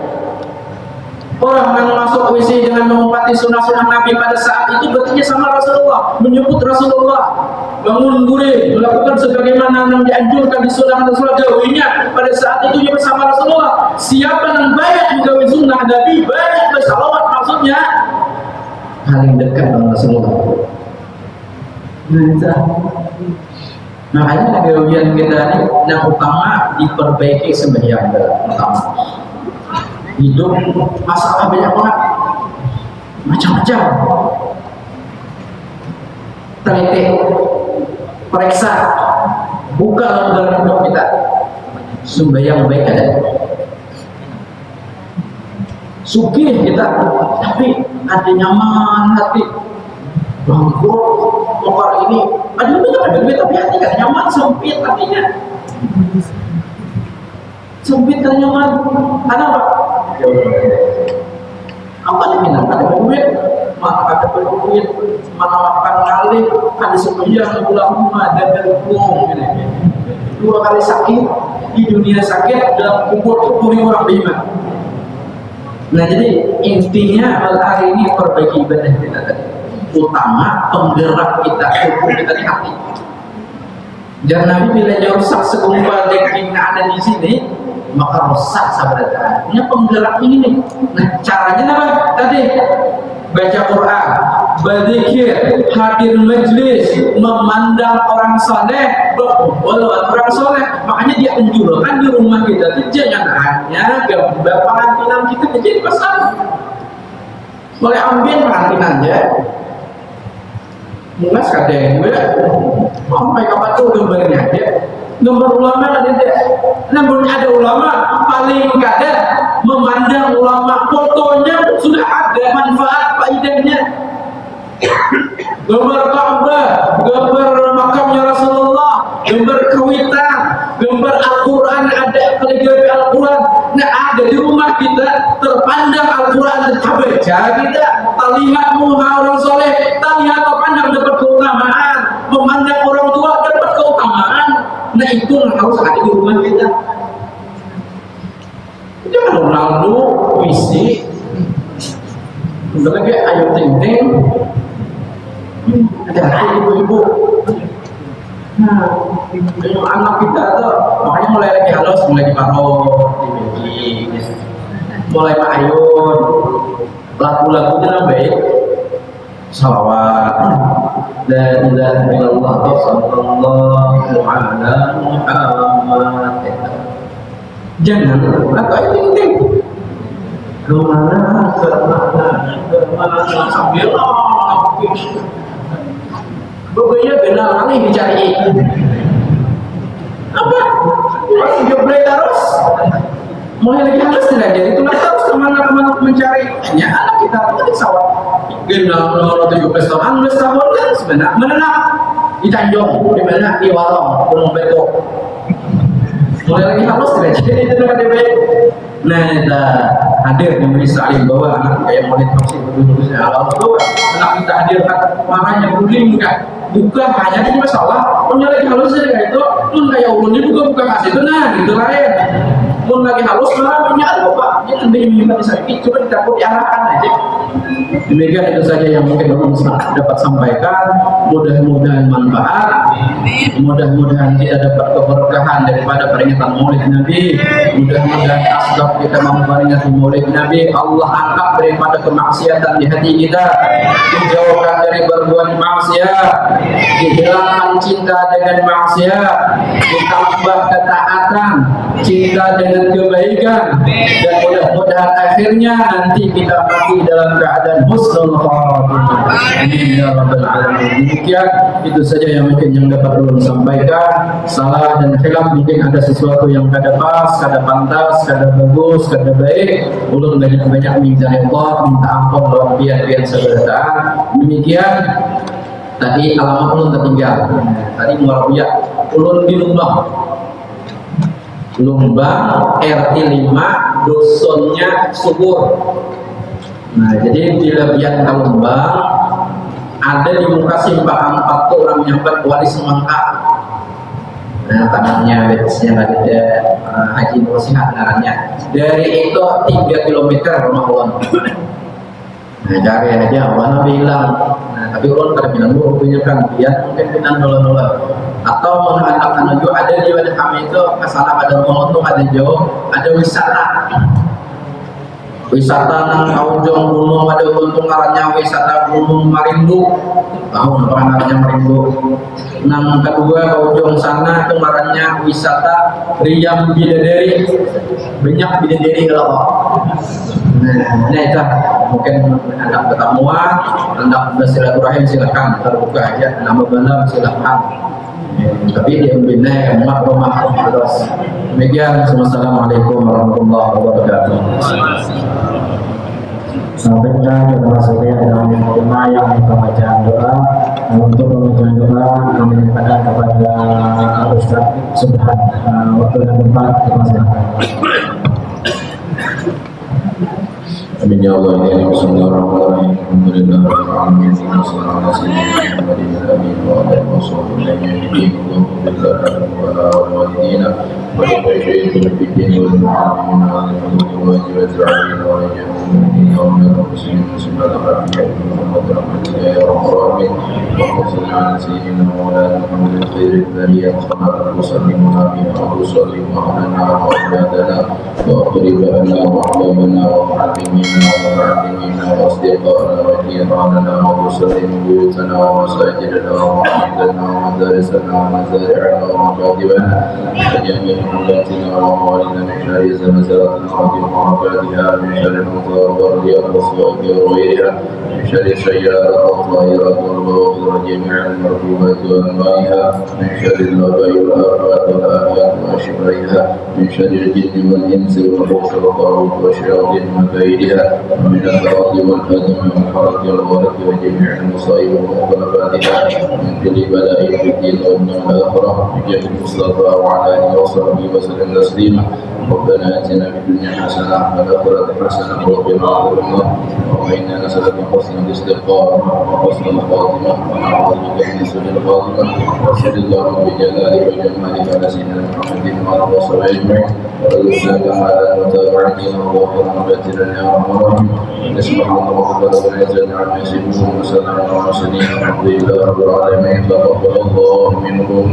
Orang yang masuk WC dengan mengumpati sunnah-sunnah Nabi pada saat itu berarti sama Rasulullah, menyebut Rasulullah, bangun guring, melakukan sebagaimana yang dianjurkan di sunnah Rasulullah, gawinya pada saat itu juga bersama Rasulullah. Siapa yang banyak menggawi sunnah Nabi, banyak bersalawat maksudnya paling dekat dengan Rasulullah. Makanya kemudian kita ini yang utama diperbaiki sembahyang utama. Hidup masalah banyak banget, macam-macam. Teliti, periksa, buka lembaran hidup kita. Sembahyang baik ada. Sugih kita, tapi ada nyaman hati. Bangkrut, motor ini, ada duit tapi hati gak nyaman, sempit hatinya. Sempit gak nyaman, karena apa? Apa yang minat? Ada duit, mana ada duit, mana makan kali, ada sembahyang bulan ada berbuang. Dua kali sakit, di dunia sakit, dalam kubur itu orang beriman. Nah jadi intinya hari ini perbaiki ibadah kita tadi. Utama penggerak kita, tubuh kita di hati. Dan Nabi bila rusak segumpal daging yang ada di sini, maka rusak sahabat. Ini penggerak ini nih. Nah caranya apa? Tadi baca Quran, berzikir, hadir majlis, memandang orang soleh, berkumpul orang soleh. Makanya dia anjurkan di rumah kita itu jangan hanya gambar pengantinan kita jadi pesan. Boleh ambil pengantinan aja. Mulas kadang gue sampai kapan tuh gambarnya dia gambar ulama ada dia namun ada ulama paling kadang memandang ulama fotonya sudah ada manfaat faedahnya. Gambar Ka'bah, gambar makamnya Rasulullah, gambar kawitan, gambar Al-Quran, ada kaligrafi Al-Quran. Nah ada di rumah kita terpandang Al-Quran terbaca kita, terlihat muka orang soleh, terlihat pandang dapat keutamaan, memandang orang tua dapat keutamaan. Nah itu harus ada di rumah kita. Jangan Ronaldo, Messi, udah lagi Ayu Ting Ting. Ada ibu-ibu. Nah, anak kita tuh makanya mulai lagi halus, mulai diparok, dibeji, mulai ma'ayun, lagu-lagunya baik, salawat, la ilaha illallah sallallahu ala Muhammad. Jangan lagu itu penting. Kemana sambil pokoknya benar kali dicari apa? Masih joblay terus mulai lagi halus tidak jadi tulang terus kemana-kemana mencari hanya anak kita pun di sawah benar 17 tahun 16 tahun kan sebenarnya menenang di Tanjung di mana di Warong Gunung Beto mulai lagi halus tidak jadi itu dengan DPR. Nah kita hadir yang saling bawa anak kayak mulai vaksin betul-betul awal itu anak kita hadirkan marahnya guling enggak buka hanya di masalah punya lagi halus kayak itu pun kayak ulunnya buka kasih itu nah gitu lain pun lagi halus marah punya ada bapak dia nanti minta disakit cuma dicabut diarahkan aja. Demikian itu saja yang mungkin Bapak dapat sampaikan. Mudah-mudahan manfaat, mudah-mudahan kita dapat keberkahan daripada peringatan Maulid Nabi. Mudah-mudahan asbab kita memperingati Maulid Nabi Allah angkat daripada kemaksiatan di hati kita, dijauhkan dari berbuat maksiat, dihilangkan cinta dengan maksiat, ditambah ketaatan, cinta dengan kebaikan, dan mudah-mudahan akhirnya nanti kita mati dalam keadaan husnul khatimah. Amin ya rabbal alamin. Demikian itu saja yang mungkin yang dapat ulun sampaikan. Salah dan khilaf mungkin ada sesuatu yang kada pas, kada pantas, kada bagus, kada baik. Ulun banyak-banyak minta Allah, minta ampun lawan biar saudara. Demikian tadi alamat ulun tertinggal. Tadi muarabiah ulun di Lumbang RT 5 dusunnya Subur. Nah jadi bila biar ke Lumbang ada di muka simpang 4 tuh orang nyambat wali semangka. Nah tanahnya betisnya tadi Haji Nursihat ngarannya. Dari itu 3 km rumah ulun. Nah cari aja mana bilang. Nah tapi ulun kada bilang dulu punya kan biar mungkin bilang dulu atau mengatakan menuju ada di wadah kami itu kesana pada rumah itu ada jauh ada wisata wisata nang kaujong gunung ada untung ngarannya wisata Gunung Marindu, tahu apa ngarannya Marindu. Nang kedua kaujong sana itu ngarannya wisata Riam Bidadari, banyak bidadari kalau nah itu mungkin anda pertemuan, anda bersilaturahim silakan, terbuka aja, nama benar silakan. Tapi dia membina emak rumah terus. Demikian, wassalamualaikum warahmatullahi wabarakatuh. Sampai kita masuk ke dalam tema yang pembacaan doa. Untuk pembacaan doa kami minta kepada Ustaz Subhan, waktu dan tempat dipersilakan. Amin ya Allah ya Bismillahirrahmanirrahim. Alhamdulillah rabbil alamin. Wassalatu wassalamu ala sayyidina Muhammadin wa ala alihi washabbihi ajma'in. Wa ala walidina wa li shaykhin fid din wal mu'minin wa li wajib azra'i wa yawmin yawmin muslimin subhanallahi wa bihamdihi ya rabbal alamin. Wa sallallahu ala sayyidina Maulana Muhammadin khairil bariyah sallallahu alaihi wa sallam wa ala awladana wa aqribana wa ahbabana wa mu'allimina ومعلمينا واصدقائنا وجيراننا ومسلم بيوتنا ومساجدنا ومعيدنا ومدارسنا ومزارعنا ومكاتبنا وجميع ملاتنا وموالنا من شر زلزلة الأرض ومعبادها من شر المطر والرياح والصوت وغيرها من شر السيارات والطائرات والبواخر وجميع المركوبات وأنواعها من شر الوباء والآفات والآفات وأشباهها من شر الجن والإنس والبؤس والطاغوت والشياطين وكيدها ومن الأمراض والهدم والحرق والغرق وجميع المصائب ومخالفاتها من كل بلاء في الدين والدنيا والآخرة بجاه المصطفى وعلى آله وصحبه وسلم تسليما. ربنا آتنا في الدنيا حسنة وفي الآخرة حسنة وقنا عذاب النار. وإنا نسألك حسن الاستقامة وحسن الخاتمة ونعوذ بك من سوء الخاتمة. وصل اللهم بجلالك وجمالك على سيدنا محمد وعلى آله وصحبه أجمعين. وارزقنا كمالا متابعتنا وغفر مبتلا يا رب العالمين. سبحان ربك رب العزة عما يصفون وسلام على المرسلين والحمد لله رب العالمين. تقبل الله منكم.